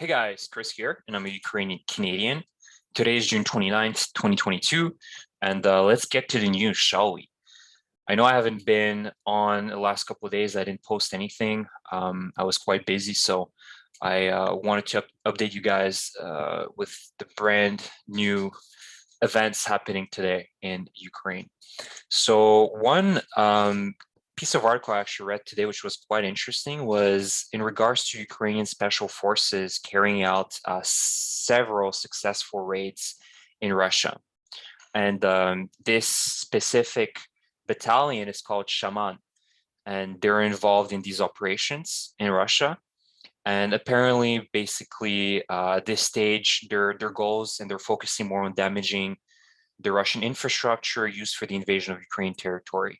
Hey guys, Chris here, and I'm a Ukrainian Canadian. Today is June 29th, 2022, and let's get to the news, shall we? I know I haven't been on the last couple of days. I didn't post anything. I was quite busy, so I wanted to update you guys with the brand new events happening today in Ukraine. So one piece of article I actually read today, which was quite interesting, was in regards to Ukrainian special forces carrying out several successful raids in Russia. And this specific battalion is called Shaman, and they're involved in these operations in Russia. And apparently, basically, this stage, their goals and they're focusing more on damaging the Russian infrastructure used for the invasion of Ukraine territory.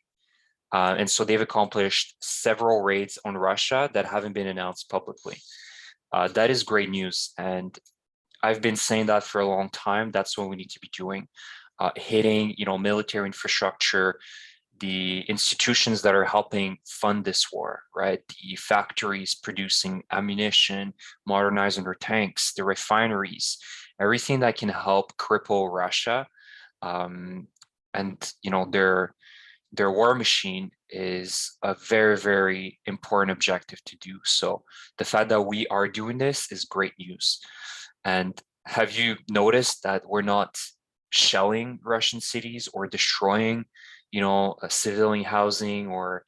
And so they've accomplished several raids on Russia that haven't been announced publicly. That is great news. And I've been saying that for a long time. That's what we need to be doing. Hitting, military infrastructure, the institutions that are helping fund this war, right? The factories producing ammunition, modernizing their tanks, the refineries, everything that can help cripple Russia. And their war machine is a very, very important objective to do. So the fact that we are doing this is great news. And have you noticed that we're not shelling Russian cities or destroying, civilian housing or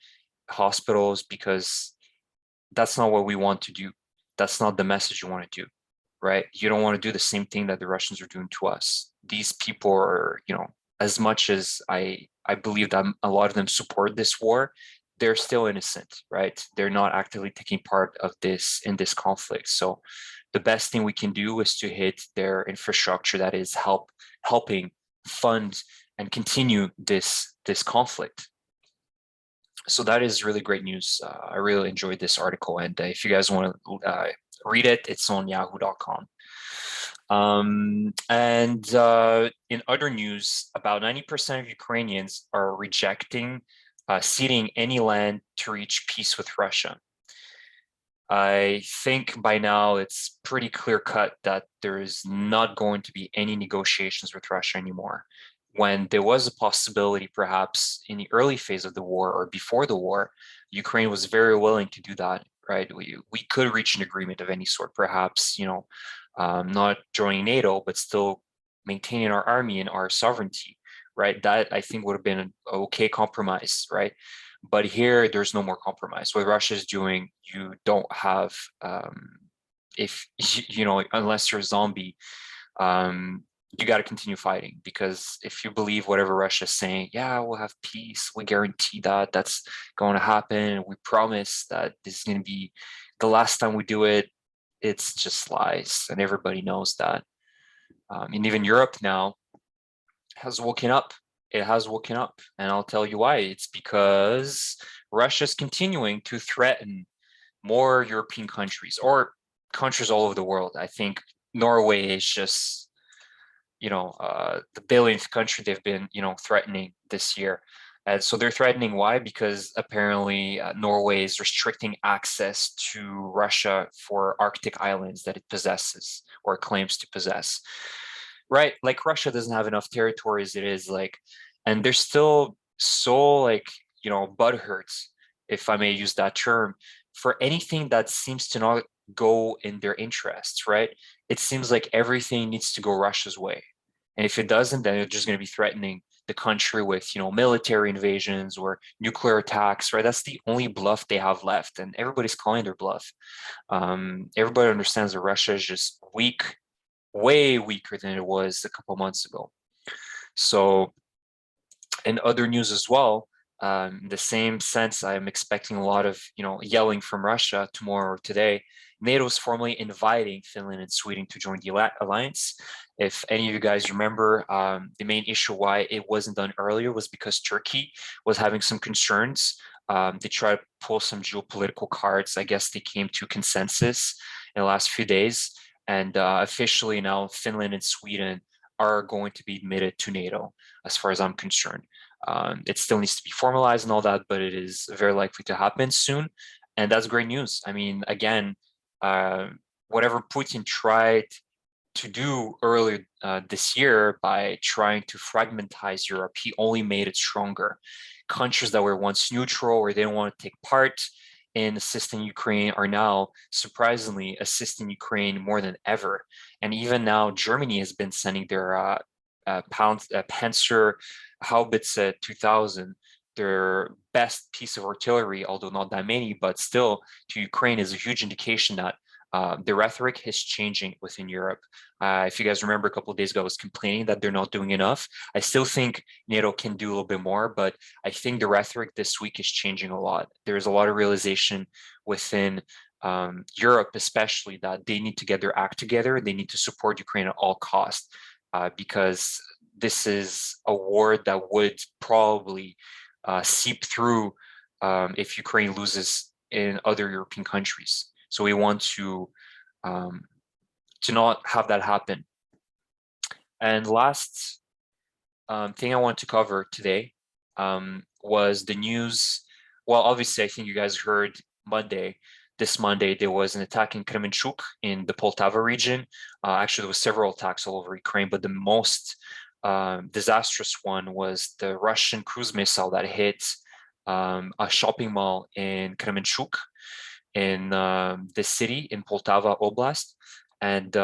hospitals? Because that's not what we want to do. That's not the message you want to do, right? You don't want to do the same thing that the Russians are doing to us. These people are, as much as I believe that a lot of them support this war, they're still innocent, right? They're not actively taking part of this in this conflict. So the best thing we can do is to hit their infrastructure that is helping fund and continue this conflict. So that is really great news. I really enjoyed this article, and if you guys want to read it, it's on yahoo.com. And in other news, about 90% of Ukrainians are rejecting ceding any land to reach peace with Russia. I think by now it's pretty clear cut that there is not going to be any negotiations with Russia anymore. When there was a possibility, perhaps in the early phase of the war or before the war, Ukraine was very willing to do that, right? We could reach an agreement of any sort, perhaps, not joining NATO, but still maintaining our army and our sovereignty, right? That I think would have been an okay compromise, right? But here, there's no more compromise. What Russia is doing, you don't have, if unless you're a zombie, you got to continue fighting, because if you believe whatever Russia is saying, yeah, we'll have peace, we guarantee that that's going to happen, we promise that this is going to be the last time we do it, it's just lies, and everybody knows that. And even Europe now has woken up. It has woken up, and I'll tell you why. It's because Russia's continuing to threaten more European countries or countries all over the world. I think Norway is just, the billionth country they've been, threatening this year. And so they're threatening. Why? Because apparently Norway is restricting access to Russia for Arctic islands that it possesses or claims to possess. Right? Like Russia doesn't have enough territory as it is, and they're still so butthurt, if I may use that term, for anything that seems to not go in their interests, right? It seems like everything needs to go Russia's way. And if it doesn't, then they're just going to be threatening the country with, military invasions or nuclear attacks, right? That's the only bluff they have left, and everybody's calling their bluff. Everybody understands that Russia is just weak, way weaker than it was a couple months ago. So, in other news as well, in the same sense, I'm expecting a lot of yelling from Russia tomorrow or today. NATO is formally inviting Finland and Sweden to join the alliance. If any of you guys remember, the main issue why it wasn't done earlier was because Turkey was having some concerns. They tried to pull some geopolitical cards. I guess they came to consensus in the last few days. And officially now, Finland and Sweden are going to be admitted to NATO, as far as I'm concerned. It still needs to be formalized and all that, but it is very likely to happen soon. And that's great news. I mean, again, whatever Putin tried to do earlier this year by trying to fragmentize Europe, he only made it stronger. Countries that were once neutral or didn't want to take part in assisting Ukraine are now surprisingly assisting Ukraine more than ever. And even now, Germany has been sending their Panzer Haubitze 2000, their best piece of artillery, although not that many, but still to Ukraine is a huge indication that the rhetoric is changing within Europe. If you guys remember a couple of days ago, I was complaining that they're not doing enough. I still think NATO can do a little bit more, but I think the rhetoric this week is changing a lot. There's a lot of realization within Europe, especially, that they need to get their act together. They need to support Ukraine at all costs, because this is a war that would probably seep through if Ukraine loses in other European countries. So we want to not have that happen. And last thing I want to cover today was the news. Well, obviously, I think you guys heard this Monday, there was an attack in Kremenchuk in the Poltava region. Actually, there was several attacks all over Ukraine, but the most disastrous one was the Russian cruise missile that hit a shopping mall in Kremenchuk, in the city in Poltava Oblast. And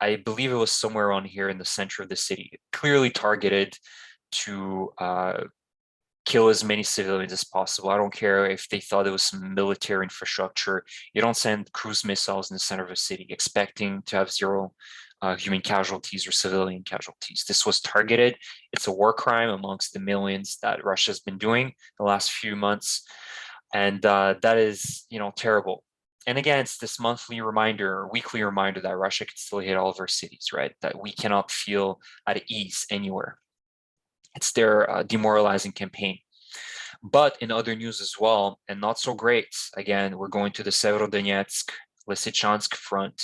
I believe it was somewhere around here in the center of the city, clearly targeted to kill as many civilians as possible. I don't care if they thought it was some military infrastructure. You don't send cruise missiles in the center of a city expecting to have zero human casualties or civilian casualties. This was targeted. It's a war crime amongst the millions that Russia has been doing the last few months. And that is, terrible. And again, it's this monthly reminder, or weekly reminder, that Russia can still hit all of our cities, right? That we cannot feel at ease anywhere. It's their demoralizing campaign. But in other news as well, and not so great, again, we're going to the Severodonetsk, Lysychansk front.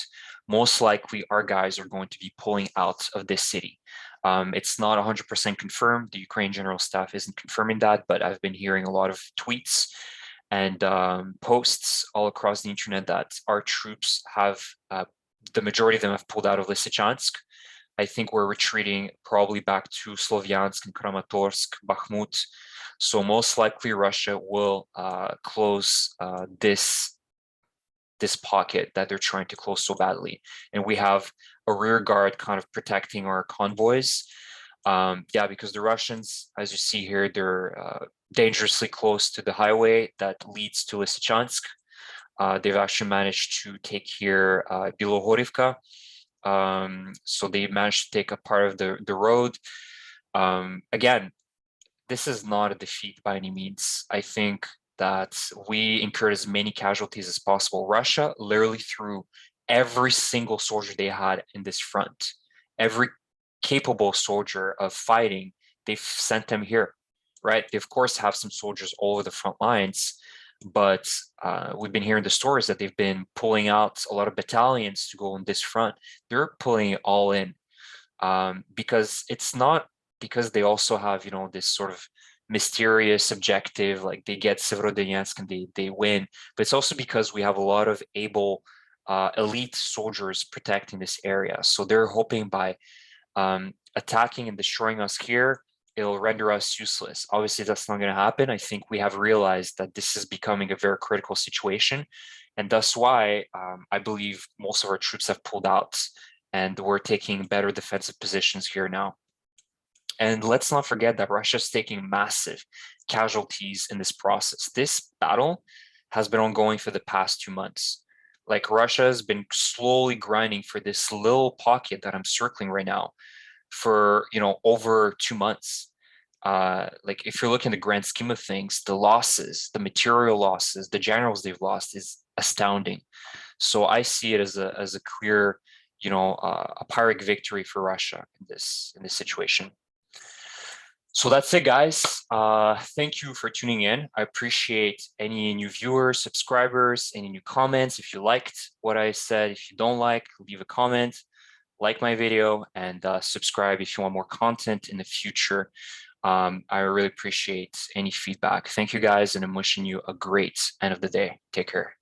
Most likely our guys are going to be pulling out of this city. It's not 100% confirmed. The Ukrainian General Staff isn't confirming that, but I've been hearing a lot of tweets and posts all across the internet that our troops have, the majority of them have pulled out of Lysychansk. I think we're retreating probably back to Slovyansk and Kramatorsk, Bakhmut. So most likely Russia will close this pocket that they're trying to close so badly. And we have a rear guard kind of protecting our convoys. Because the Russians, as you see here, they're dangerously close to the highway that leads to Lysychansk. They've actually managed to take here Bilohorivka. So they managed to take a part of the road. Again, this is not a defeat by any means. I think that we incurred as many casualties as possible. Russia literally threw every single soldier they had in this front. Every capable soldier of fighting, they've sent them here, right? They, of course, have some soldiers all over the front lines, but we've been hearing the stories that they've been pulling out a lot of battalions to go on this front. They're pulling it all in because it's not because they also have, this sort of mysterious objective, like they get Severodonetsk and they win, but it's also because we have a lot of able elite soldiers protecting this area. So they're hoping by attacking and destroying us here, it'll render us useless. Obviously, that's not going to happen. I think we have realized that this is becoming a very critical situation, and thus why I believe most of our troops have pulled out, and we're taking better defensive positions here now. And let's not forget that Russia's taking massive casualties in this process. This battle has been ongoing for the past 2 months. Like, Russia has been slowly grinding for this little pocket that I'm circling right now for, over 2 months. Like, if you're looking at the grand scheme of things, the losses, the material losses, the generals they've lost is astounding. So I see it as a clear, a Pyrrhic victory for Russia in this situation. So that's it, guys. Thank you for tuning in. I appreciate any new viewers, subscribers, any new comments. If you liked what I said, if you don't like, leave a comment, like my video, and subscribe if you want more content in the future. I really appreciate any feedback. Thank you, guys, and I'm wishing you a great end of the day. Take care.